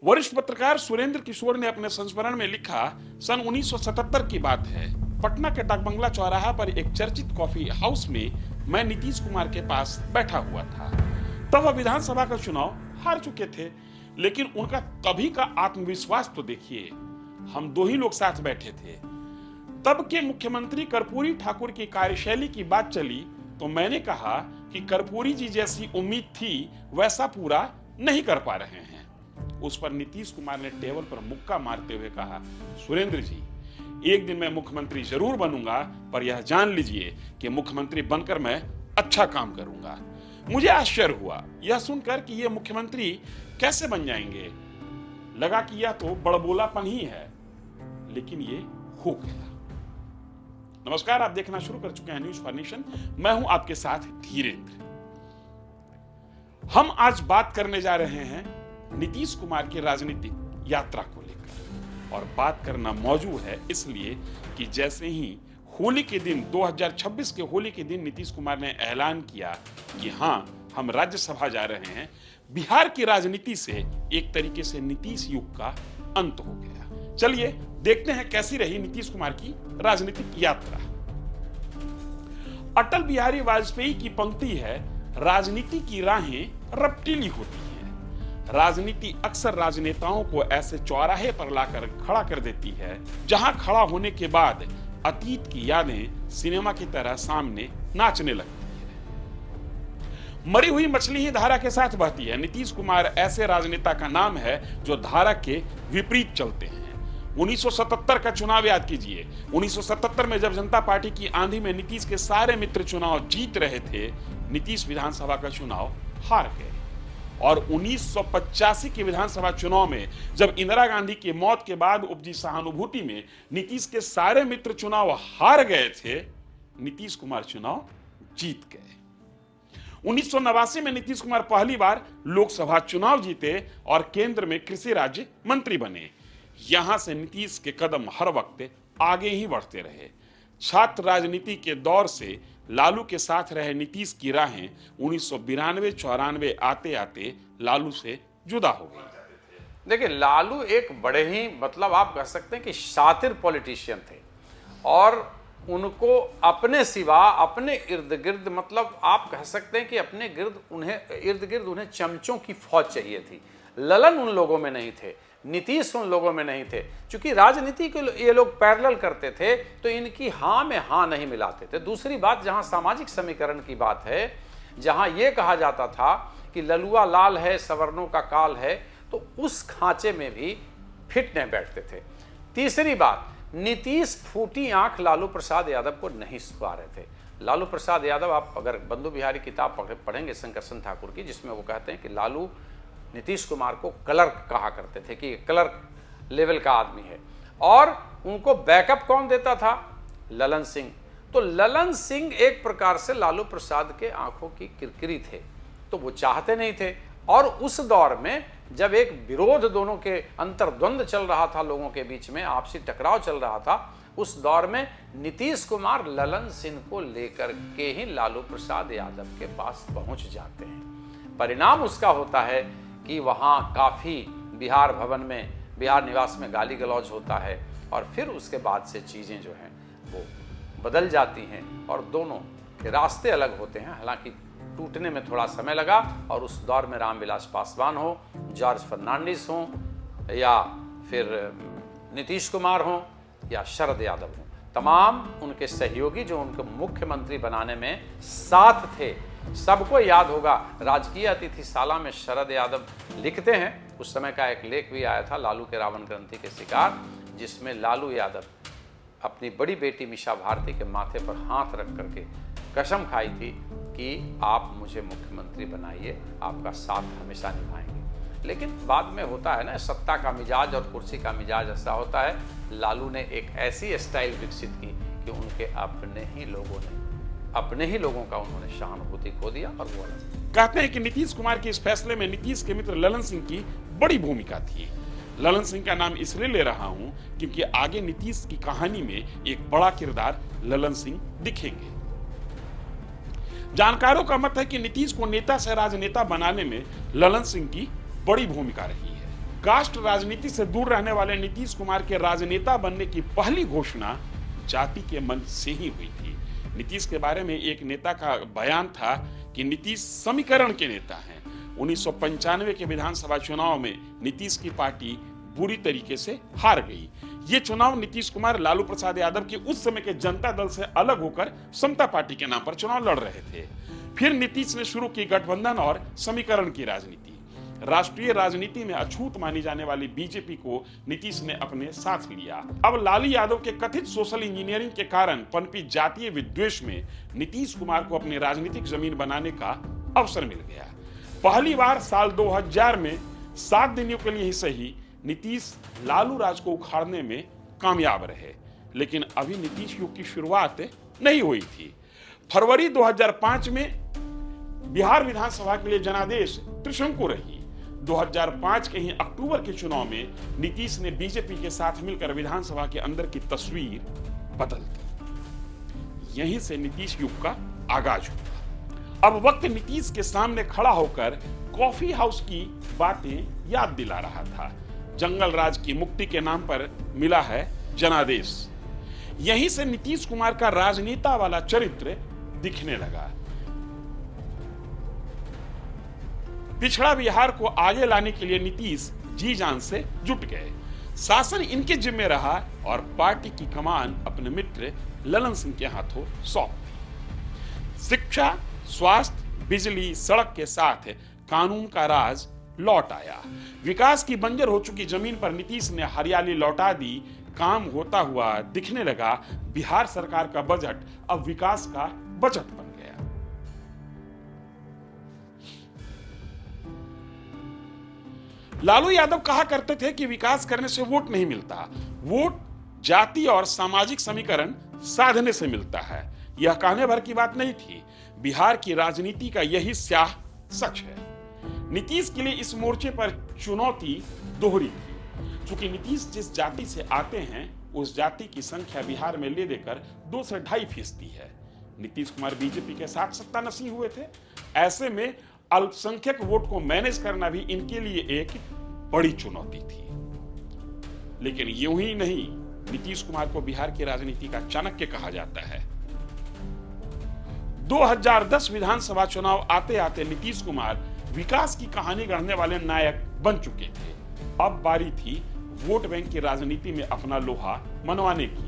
वरिष्ठ पत्रकार सुरेंद्र किशोर ने अपने संस्मरण में लिखा, सन 1977 की बात है। पटना के डाकबंगला चौराहा पर एक चर्चित कॉफी हाउस में मैं नीतीश कुमार के पास बैठा हुआ था। तब वह विधानसभा का चुनाव हार चुके थे, लेकिन उनका तभी का आत्मविश्वास तो देखिए। हम दो ही लोग साथ बैठे थे। तब के मुख्यमंत्री कर्पूरी ठाकुर की कार्यशैली की बात चली तो मैंने कहा कि कर्पूरी जी जैसी उम्मीद थी वैसा पूरा नहीं कर पा रहे हैं। उस पर नीतीश कुमार ने टेबल पर मुक्का मारते हुए कहा, सुरेंद्र जी, एक दिन मैं मुख्यमंत्री जरूर बनूंगा, पर यह जान लीजिए कि मुख्यमंत्री बनकर मैं अच्छा काम करूंगा। मुझे आश्चर्य हुआ यह सुनकर कि ये मुख्यमंत्री कैसे बन जाएंगे। लगा कि यह तो बड़बोलापन ही है, लेकिन ये हो गया। नमस्कार, आप देखना शुरू कर चुके हैं न्यूज फॉर नेशन। मैं हूं आपके साथ धीरेन्द्र। हम आज बात करने जा रहे हैं नीतीश कुमार की राजनीतिक यात्रा को लेकर, और बात करना मौजूद है इसलिए कि जैसे ही होली के दिन 2026 के होली के दिन नीतीश कुमार ने ऐलान किया कि हां हम राज्यसभा जा रहे हैं, बिहार की राजनीति से एक तरीके से नीतीश युग का अंत हो गया। चलिए देखते हैं कैसी रही नीतीश कुमार की राजनीतिक यात्रा। अटल बिहारी वाजपेयी की पंक्ति है, राजनीति की राहें रपटीली होती हैं। राजनीति अक्सर राजनेताओं को ऐसे चौराहे पर लाकर खड़ा कर देती है जहां खड़ा होने के बाद अतीत की यादें सिनेमा की तरह सामने नाचने लगती है। मरी हुई मछली ही धारा के साथ बहती है। नीतीश कुमार ऐसे राजनेता का नाम है जो धारा के विपरीत चलते हैं। 1977 का चुनाव याद कीजिए। 1977 में जब जनता पार्टी की आंधी में नीतीश के सारे मित्र चुनाव जीत रहे थे, नीतीश विधानसभा का चुनाव हार गए। और 1985 के विधानसभा चुनाव में जब इंदिरा गांधी की मौत के बाद उपजी सहानुभूति में नीतीश के सारे मित्र चुनाव हार गए थे, नीतीश कुमार चुनाव जीत गए। 1989 में नीतीश कुमार पहली बार लोकसभा चुनाव जीते और केंद्र में कृषि राज्य मंत्री बने। यहां से नीतीश के कदम हर वक्त आगे ही बढ़ते रहे। छात्र राजनीति के दौर से लालू के साथ रहे नीतीश की राहें 1992-94 आते आते लालू से जुदा हो गई। देखिए, लालू एक बड़े ही आप कह सकते हैं कि शातिर पॉलिटिशियन थे, और उनको अपने सिवा अपने इर्द गिर्द आप कह सकते हैं कि अपने इर्द गिर्द उन्हें चमचों की फौज चाहिए थी। ललन उन लोगों में नहीं थे, नीतीश उन लोगों में नहीं थे। चूंकि राजनीति के ये लोग पैरेलल करते थे तो इनकी हाँ में हाँ नहीं मिलाते थे। दूसरी बात, जहां सामाजिक समीकरण की बात है, जहां यह कहा जाता था कि ललुआ लाल है सवर्णों का काल है, तो उस खांचे में भी फिट नहीं बैठते थे। तीसरी बात, नीतीश फूटी आंख लालू प्रसाद यादव को नहीं सुहा रहे थे। लालू प्रसाद यादव, आप अगर बंधु बिहारी किताब पढ़ेंगे शंकरसन ठाकुर की, जिसमें वो कहते हैं कि लालू नीतीश कुमार को क्लर्क कहा करते थे कि क्लर्क लेवल का आदमी है, और उनको बैकअप कौन देता था? ललन सिंह। तो ललन सिंह एक प्रकार से लालू प्रसाद के आंखों की किरकिरी थे, तो वो चाहते नहीं थे। और उस दौर में जब एक विरोध, दोनों के अंतर्द्वंद चल रहा था, लोगों के बीच में आपसी टकराव चल रहा था, उस दौर में नीतीश कुमार ललन सिंह को लेकर के ही लालू प्रसाद यादव के पास पहुंच जाते हैं। परिणाम उसका होता है कि वहाँ काफ़ी बिहार भवन में, बिहार निवास में गाली गलौज होता है, और फिर उसके बाद से चीज़ें जो हैं वो बदल जाती हैं और दोनों के रास्ते अलग होते हैं। हालांकि टूटने में थोड़ा समय लगा, और उस दौर में रामविलास पासवान हो, जॉर्ज फर्नांडिस हो, या फिर नीतीश कुमार हो, या शरद यादव हो, तमाम उनके सहयोगी जो उनको मुख्यमंत्री बनाने में साथ थे। सबको याद होगा, राजकीय अतिथिशाला में शरद यादव लिखते हैं, उस समय का एक लेख भी आया था, लालू के रावण ग्रंथि के शिकार, जिसमें लालू यादव अपनी बड़ी बेटी मीशा भारती के माथे पर हाथ रख करके कसम खाई थी कि आप मुझे मुख्यमंत्री बनाइए, आपका साथ हमेशा निभाएंगे। लेकिन बाद में होता है ना, सत्ता का मिजाज और कुर्सी का मिजाज ऐसा होता है। लालू ने एक ऐसी स्टाइल विकसित की कि उनके अपने ही लोगों का उन्होंने सहानुभूति खो दिया, और वो कहते हैं कि नीतीश कुमार के इस फैसले में नीतीश के मित्र ललन सिंह की बड़ी भूमिका थी। ललन सिंह का नाम इसलिए ले रहा हूं क्योंकि आगे नीतीश की कहानी में एक बड़ा किरदार ललन सिंह दिखेंगे। जानकारों का मत है कि नीतीश को नेता से राजनेता बनाने में ललन सिंह की बड़ी भूमिका रही है। कास्ट राजनीति से दूर रहने वाले नीतीश कुमार के राजनेता बनने की पहली घोषणा जाति के मंच से ही हुई थी। नीतीश के बारे में एक नेता का बयान था कि नीतीश समीकरण के नेता हैं। 1995 के विधानसभा चुनाव में नीतीश की पार्टी बुरी तरीके से हार गई। ये चुनाव नीतीश कुमार लालू प्रसाद यादव के उस समय के जनता दल से अलग होकर समता पार्टी के नाम पर चुनाव लड़ रहे थे। फिर नीतीश ने शुरू की गठबंधन और समीकरण की राजनीति। राष्ट्रीय राजनीति में अछूत मानी जाने वाली बीजेपी को नीतीश ने अपने साथ लिया। अब लालू यादव के कथित सोशल इंजीनियरिंग के कारण पनपी जातीय विद्वेष में नीतीश कुमार को अपनी राजनीतिक जमीन बनाने का अवसर मिल गया। पहली बार साल 2000 में 7 दिनों के लिए ही सही नीतीश लालू राज को उखाड़ने में कामयाब रहे, लेकिन अभी नीतीश युग की शुरुआत नहीं हुई थी। फरवरी 2005 में बिहार विधानसभा के लिए जनादेश त्रिशंकु रही। 2005 के ही अक्टूबर के चुनाव में नीतीश ने बीजेपी के साथ मिलकर विधानसभा के अंदर की तस्वीर बदल दी। यहीं से नीतीश युग का आगाज हुआ। अब वक्त नीतीश के सामने खड़ा होकर कॉफी हाउस की बातें याद दिला रहा था। जंगल राज की मुक्ति के नाम पर मिला है जनादेश। यहीं से नीतीश कुमार का राजनेता वाला चरित्र दिखने लगा। पिछड़ा बिहार को आगे लाने के लिए नीतीश जी जान से जुट गए। शासन इनके जिम्मे रहा और पार्टी की कमान अपने मित्र ललन सिंह के हाथों सौंप दी। शिक्षा, स्वास्थ्य, बिजली, सड़क के साथ कानून का राज लौट आया। विकास की बंजर हो चुकी जमीन पर नीतीश ने हरियाली लौटा दी। काम होता हुआ दिखने लगा। बिहार सरकार का बजट अब विकास का बजट बन गया। लालू यादव कहा करते थे कि विकास करने से वोट नहीं मिलता, वोट जाति और सामाजिक समीकरण साधने से मिलता है। यह कहने भर की बात नहीं थी। बिहार की राजनीति का यही स्याह सच है। नीतीश के लिए इस मोर्चे पर चुनौती दोहरी थी। चूंकि नीतीश जिस जाति से आते हैं उस जाति की संख्या बिहार में ले देकर 2 से 2.5% है। नीतीश कुमार बीजेपी के साथ सत्ता नसीब हुए थे। ऐसे में अल्पसंख्यक वोट को मैनेज करना भी इनके लिए एक बड़ी चुनौती थी। लेकिन यूं ही नहीं, नीतीश कुमार को बिहार की राजनीति का चाणक्य कहा जाता है। 2010 विधानसभा चुनाव आते आते नीतीश कुमार विकास की कहानी गढ़ने वाले नायक बन चुके थे। अब बारी थी वोट बैंक की राजनीति में अपना लोहा मनवाने की।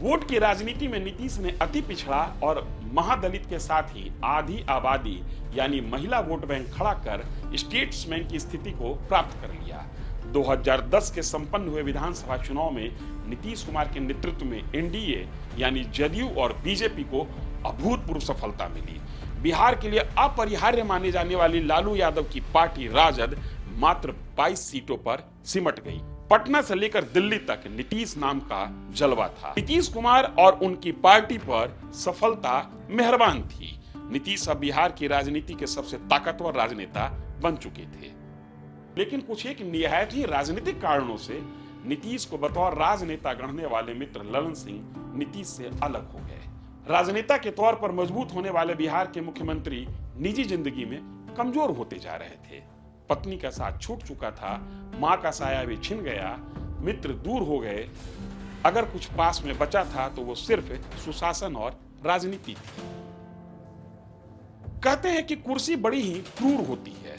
वोट की राजनीति में नीतीश ने अति पिछड़ा और महादलित के साथ ही आधी आबादी यानी महिला वोट बैंक खड़ा कर स्टेट्समैन की स्थिति को प्राप्त कर लिया। 2010 के संपन्न हुए विधानसभा चुनाव में नीतीश कुमार के नेतृत्व में एनडीए यानी जदयू और बीजेपी को अभूतपूर्व सफलता मिली। बिहार के लिए अपरिहार्य माने जाने वाली लालू यादव की पार्टी राजद मात्र 22 सीटों पर सिमट गई। पटना से लेकर दिल्ली तक नीतीश नाम का जलवा था। नीतीश कुमार और उनकी पार्टी पर सफलता मेहरबान थी। नीतीश अब बिहार की राजनीति के सबसे ताकतवर राजनेता बन चुके थे। लेकिन कुछ एक निहायत ही राजनीतिक कारणों से नीतीश को बतौर राजनेता गढ़ने वाले मित्र ललन सिंह नीतीश से अलग हो गए। राजनेता के तौर पर मजबूत होने वाले बिहार के मुख्यमंत्री निजी जिंदगी में कमजोर होते जा रहे थे। पत्नी का साथ छूट चुका था, मां का साया भी छिन गया, मित्र दूर हो गए। अगर कुछ पास में बचा था तो वो सिर्फ सुशासन और राजनीति थी। कहते हैं कि कुर्सी बड़ी ही क्रूर होती है।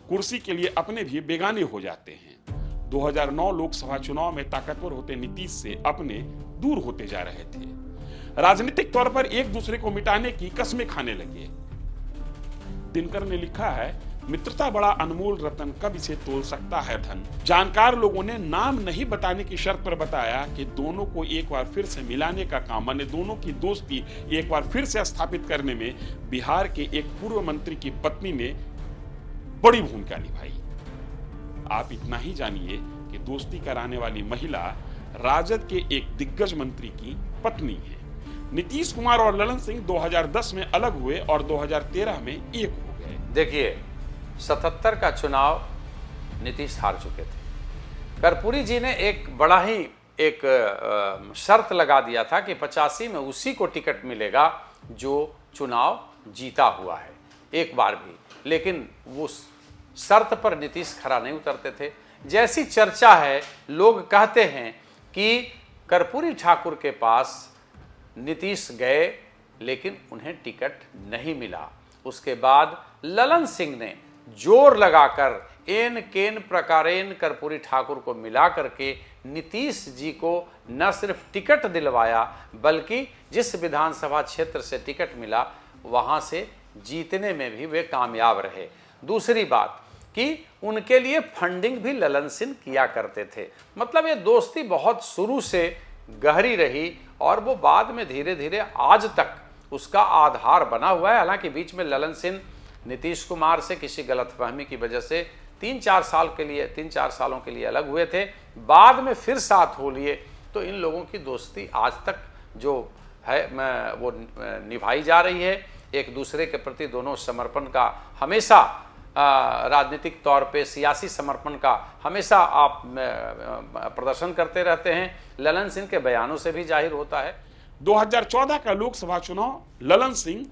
कुर्सी के लिए अपने भी बेगाने हो जाते हैं। 2009 लोकसभा चुनाव में ताकतवर होते नीतीश से अपने दूर होते जा रहे थे। राजनीतिक तौर पर एक दूसरे को मिटाने की कस्में खाने लगे। दिनकर ने लिखा है, मित्रता बड़ा अनमोल रतन, कब इसे तोल सकता है धन। जानकार लोगों ने नाम नहीं बताने की शर्त पर बताया कि दोनों को एक बार फिर से मिलाने का काम, माने दोनों की दोस्ती एक बार फिर से स्थापित करने में बिहार के एक पूर्व मंत्री की पत्नी ने बड़ी भूमिका निभाई। आप इतना ही जानिए कि दोस्ती कराने वाली महिला राजद के एक दिग्गज मंत्री की पत्नी है। नीतीश कुमार और ललन सिंह 2010 में अलग हुए और 2013 में एक हो गए। देखिए, 77 का चुनाव नीतीश हार चुके थे। कर्पूरी जी ने एक बड़ा ही एक शर्त लगा दिया था कि 85 में उसी को टिकट मिलेगा जो चुनाव जीता हुआ है एक बार भी। लेकिन वो शर्त पर नीतीश खरा नहीं उतरते थे। जैसी चर्चा है, लोग कहते हैं कि कर्पूरी ठाकुर के पास नीतीश गए लेकिन उन्हें टिकट नहीं मिला। उसके बाद ललन सिंह ने जोर लगाकर एन केन प्रकारेण कर्पूरी ठाकुर को मिला करके नीतीश जी को न सिर्फ टिकट दिलवाया बल्कि जिस विधानसभा क्षेत्र से टिकट मिला वहां से जीतने में भी वे कामयाब रहे। दूसरी बात कि उनके लिए फंडिंग भी ललन सिंह किया करते थे। मतलब ये दोस्ती बहुत शुरू से गहरी रही और वो बाद में धीरे धीरे आज तक उसका आधार बना हुआ है। हालांकि बीच में ललन सिंह नीतीश कुमार से किसी गलतफहमी की वजह से 3-4 सालों के लिए अलग हुए थे, बाद में फिर साथ हो लिए। तो इन लोगों की दोस्ती आज तक जो है वो निभाई जा रही है। एक दूसरे के प्रति दोनों समर्पण का हमेशा राजनीतिक तौर पे सियासी समर्पण का हमेशा आप प्रदर्शन करते रहते हैं। ललन सिंह के बयानों से भी जाहिर होता है। 2014 का लोकसभा चुनाव ललन सिंह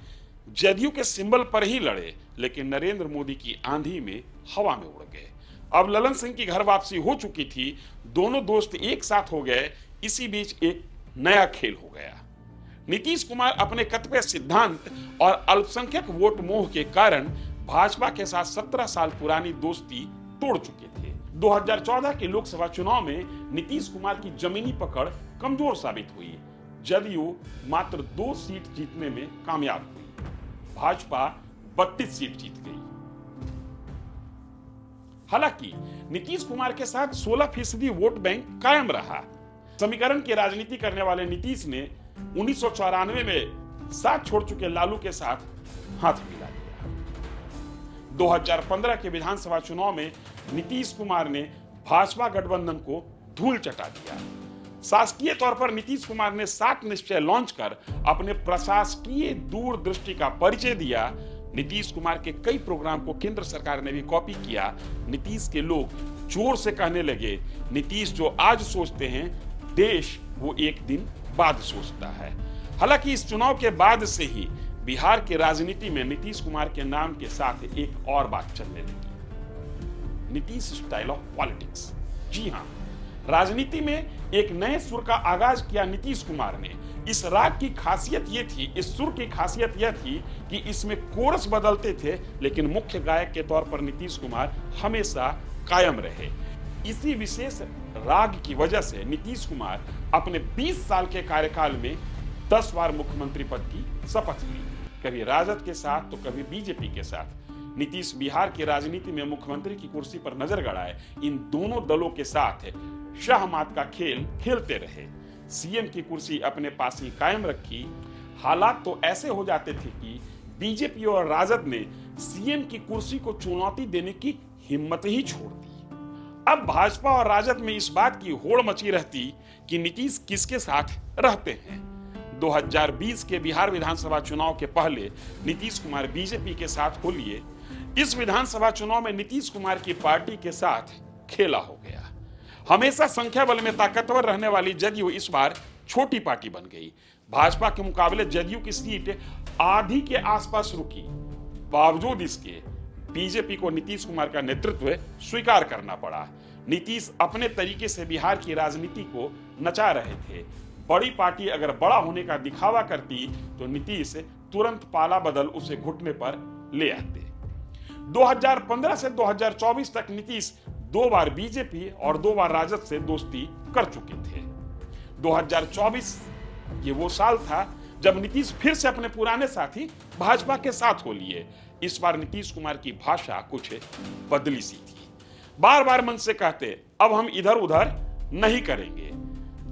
जदयू के सिंबल पर ही लड़े, लेकिन नरेंद्र मोदी की आंधी में हवा में उड़ गए। अब ललन सिंह की घर वापसी हो चुकी थी, दोनों दोस्त एक साथ हो गए। इसी बीच एक नया खेल हो गया। नीतीश कुमार अपने कतिपय सिद्धांत और अल्पसंख्यक वोट मोह के कारण भाजपा के साथ 17 साल पुरानी दोस्ती तोड़ चुके थे। 2014 के लोकसभा चुनाव में नीतीश कुमार की जमीनी पकड़ कमजोर साबित हुई। जदयू मात्र 2 सीट जीतने में कामयाब हुई, भाजपा 32 सीट जीत गई। हालांकि नीतीश कुमार के साथ 16% वोट बैंक कायम रहा। समीकरण की राजनीति करने वाले नीतीश ने 1994 में साथ छोड़ चुके लालू के साथ हाथ मिला दिया। 2015 के विधानसभा चुनाव में नीतीश कुमार ने भाजपा गठबंधन को धूल चटा दिया। शासकीय तौर पर नीतीश कुमार ने 7 निश्चय लॉन्च कर अपने प्रशासकीय दूरदृष्टि का परिचय दिया। नीतीश कुमार के कई प्रोग्राम को केंद्र सरकार ने भी कॉपी किया। नीतीश के लोग जोर से कहने लगे, नीतीश जो आज सोचते हैं देश वो एक दिन बाद सोचता है। हालांकि इस चुनाव के बाद से ही बिहार की राजनीति में नीतीश कुमार के नाम के साथ एक और बात चलने लगी, नीतीश स्टाइल ऑफ पॉलिटिक्स। जी हाँ, राजनीति में एक नए सुर का आगाज किया नीतीश कुमार ने। इस राग की खासियत ये थी, इस सुर की खासियत यह थी कि इसमें कोरस बदलते थे, लेकिन मुख्य गायक के तौर पर नीतीश कुमार हमेशा कायम रहे। इसी विशेष राग की वजह से नीतीश कुमार अपने 20 साल के कार्यकाल में 10 बार मुख्यमंत्री पद की शपथ ली, कभी राजद के साथ तो कभी बीजेपी के साथ। नीतीश बिहार की राजनीति में मुख्यमंत्री की कुर्सी पर नजर गड़ाए। इन दोनों दलों के साथ शाहमात का खेल खेलते रहे। सीएम की कुर्सी अपने पास ही कायम रखी। हालात तो ऐसे हो जाते थे कि बीजेपी और राजद ने सीएम की कुर्सी को चुनौती देने की हिम्मत ही छोड़ दी। अब भाजपा और राजद में इस बात की होड़ मची रहती कि नीतीश किसके साथ रहते हैं। 2020 के बिहार विधानसभा चुनाव के पहले नीतीश कुमार बीजेपी के साथ हो लिए। इस विधानसभा चुनाव में नीतीश कुमार की पार्टी के साथ खेला हो गया। हमेशा संख्या बल में ताकतवर रहने वाली जदयू इस बार छोटी पार्टी बन गई। भाजपा के मुकाबले जदयू की सीट आधी के आसपास रुकी। बावजूद इसके बीजेपी को नीतीश कुमार का नेतृत्व स्वीकार करना पड़ा। नीतीश अपने तरीके से बिहार की राजनीति को नचा रहे थे। बड़ी पार्टी अगर बड़ा होने का दिखावा करती तो नीतीश तुरंत पाला बदल उसे घुटने पर ले आते। 2015 से 2024 तक नीतीश 2 बार बीजेपी और 2 बार राजद से दोस्ती कर चुके थे। 2024 ये वो साल था जब नीतीश फिर से अपने पुराने साथी भाजपा के साथ हो लिए। इस बार नीतीश कुमार की भाषा कुछ बदली सी थी। बार बार मन से कहते, अब हम इधर उधर नहीं करेंगे।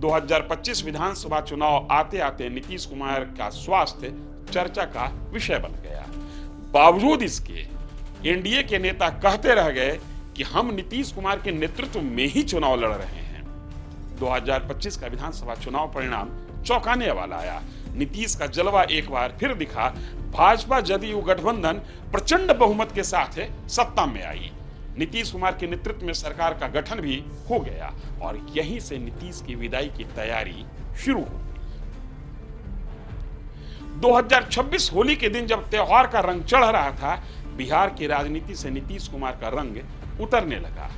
2025 विधानसभा चुनाव आते आते नीतीश कुमार का स्वास्थ्य चर्चा का विषय बन गया। बावजूद इसके एनडीए के नेता कहते रह गए कि हम नीतीश कुमार के नेतृत्व में ही चुनाव लड़ रहे हैं। 2025 का विधानसभा चुनाव परिणाम चौंकाने वाला आया। नीतीश का जलवा एक बार फिर दिखा। भाजपा जदयू गठबंधन प्रचंड बहुमत के साथ सत्ता में आई। नीतीश कुमार के नेतृत्व में सरकार का गठन भी हो गया और यहीं से नीतीश की विदाई की तैयारी शुरू हो गई। 2026 होली के दिन जब त्योहार का रंग चढ़ रहा था, बिहार की राजनीति से नीतीश कुमार का रंग उतरने लगा।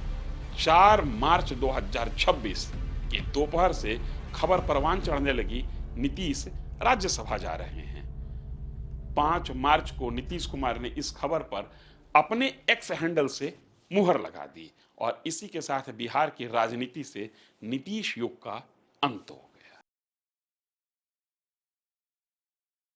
4 मार्च 2026 के दोपहर से खबर परवान चढ़ने लगी, नीतीश राज्यसभा जा रहे हैं। 5 मार्च को नीतीश कुमार ने इस खबर पर अपने एक्स हैंडल से मुहर लगा दी और इसी के साथ बिहार की राजनीति से नीतीश युग का अंत हो गया।